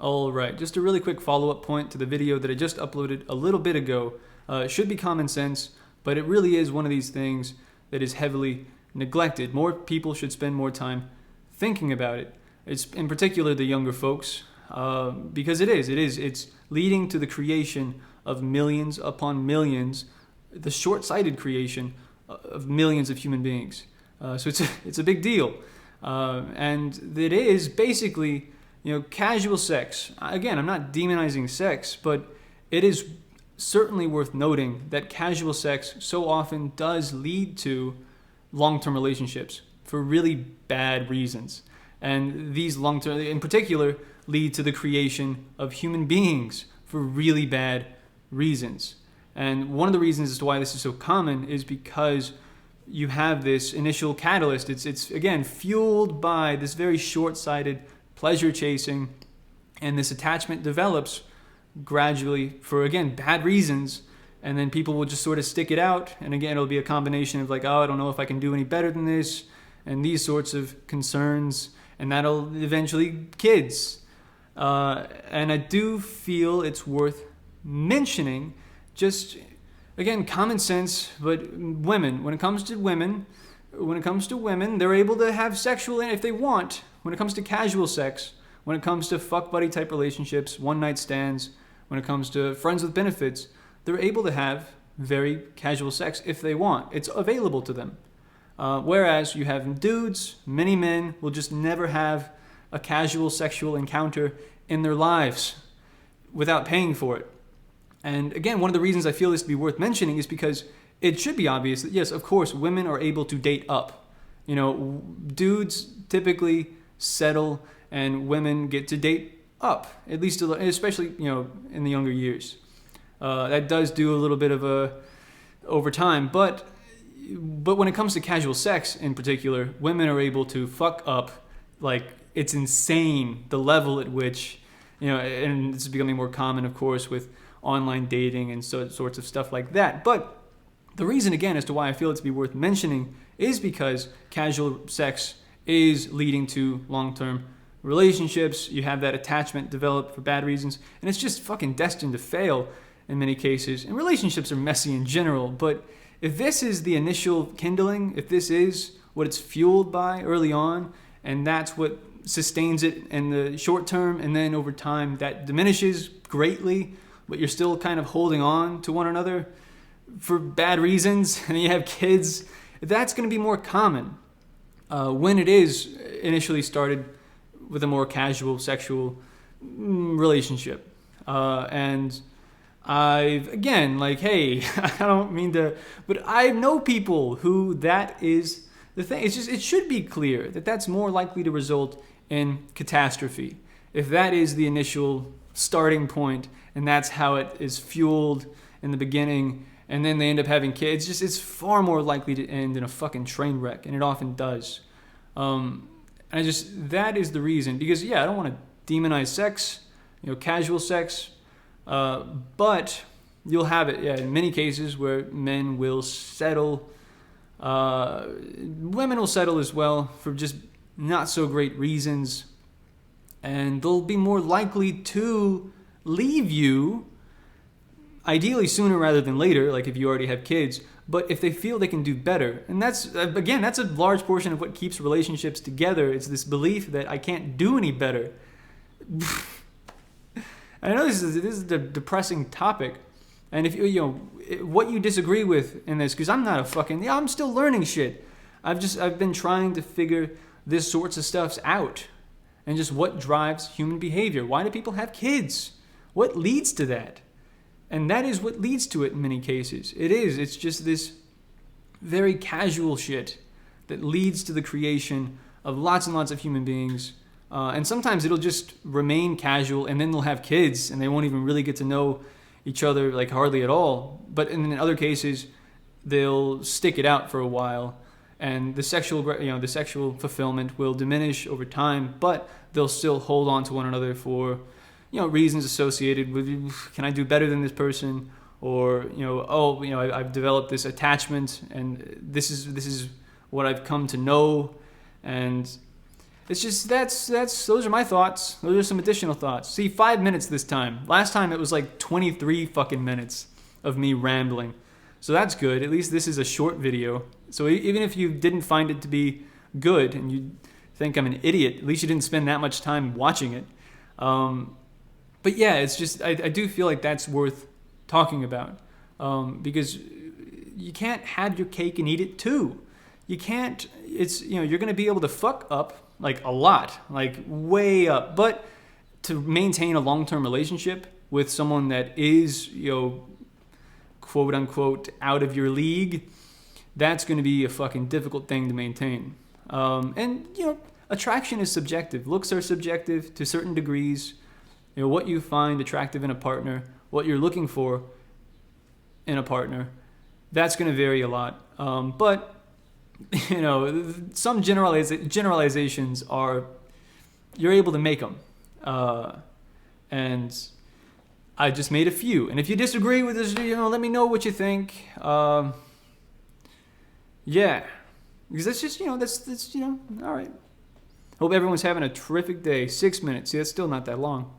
All right, just a really quick follow-up point to the video that I just uploaded a little bit ago. It should be common sense, but it really is one of these things that is heavily neglected. More people should spend more time thinking about it. It's in particular the younger folks, because it's leading to the creation of millions upon millions, the short-sighted creation of millions of human beings. So it's a big deal, and it is basically, casual sex. Again, I'm not demonizing sex, but it is certainly worth noting that casual sex so often does lead to long-term relationships for really bad reasons. And these long-term, in particular, lead to the creation of human beings for really bad reasons. And one of the reasons as to why this is so common is because you have this initial catalyst. It's again fueled by this very short-sighted pleasure chasing, and this attachment develops gradually for, again, bad reasons, and then people will just sort of stick it out, and again, it'll be a combination of like, oh, I don't know if I can do any better than this, and these sorts of concerns, and that'll eventually kids. And I do feel it's worth mentioning, just, again, common sense, but women, when it comes to women, they're able to have sexual, if they want. When it comes to casual sex, when it comes to fuck buddy type relationships, one night stands, when it comes to friends with benefits, they're able to have very casual sex if they want. It's available to them. Whereas you have dudes, many men will just never have a casual sexual encounter in their lives without paying for it. And again, one of the reasons I feel this to be worth mentioning is because it should be obvious that, yes, of course, women are able to date up. Dudes typically settle and women get to date up, at least, especially, in the younger years. That does do a little bit of over time, but when it comes to casual sex in particular, women are able to fuck up, like, it's insane the level at which, and this is becoming more common, of course, with online dating and sorts of stuff like that. But the reason, again, as to why I feel it to be worth mentioning is because casual sex is leading to long-term relationships. You have that attachment developed for bad reasons, and it's just fucking destined to fail in many cases. And relationships are messy in general, but if this is the initial kindling, if this is what it's fueled by early on, and that's what sustains it in the short term, and then over time that diminishes greatly, but you're still kind of holding on to one another for bad reasons, and you have kids, that's going to be more common when it is initially started with a more casual sexual relationship. And I've, again, hey, I don't mean to, but I know people who that is the thing. It's just, it should be clear that that's more likely to result in catastrophe. If that is the initial starting point and that's how it is fueled in the beginning, and then they end up having kids, it's far more likely to end in a fucking train wreck, and it often does. And that is the reason, because, I don't want to demonize sex, casual sex, but you'll have it, in many cases where men will settle, women will settle as well for just not so great reasons, and they'll be more likely to leave you, ideally sooner rather than later, like if you already have kids, but if they feel they can do better. And that's a large portion of what keeps relationships together. It's this belief that I can't do any better. I know this is a depressing topic, and if what you disagree with in this, because I'm not I'm still learning shit. I've been trying to figure this sorts of stuff out, and just what drives human behavior. Why do people have kids? What leads to that? And that is what leads to it in many cases. It's just this very casual shit that leads to the creation of lots and lots of human beings. And sometimes it'll just remain casual, and then they'll have kids, and they won't even really get to know each other, hardly at all. But in other cases, they'll stick it out for a while, and the sexual fulfillment will diminish over time, but they'll still hold on to one another for reasons associated with, can I do better than this person? Or, I've developed this attachment, and this is what I've come to know. And it's just those are my thoughts. Those are some additional thoughts. See, 5 minutes this time. Last time it was like 23 fucking minutes of me rambling. So that's good. At least this is a short video. So even if you didn't find it to be good and you think I'm an idiot, at least you didn't spend that much time watching it. But yeah, it's just I do feel like that's worth talking about, because you can't have your cake and eat it too. You can't. It's you're gonna be able to fuck up like a lot, like way up, but to maintain a long-term relationship with someone that is quote unquote out of your league, that's going to be a fucking difficult thing to maintain. And attraction is subjective. Looks are subjective to certain degrees. What you find attractive in a partner, what you're looking for in a partner, that's going to vary a lot. But some generalizations are, you're able to make them. And I just made a few. And if you disagree with this, let me know what you think. Yeah. Because that's just, that's all right. Hope everyone's having a terrific day. 6 minutes. See, that's still not that long.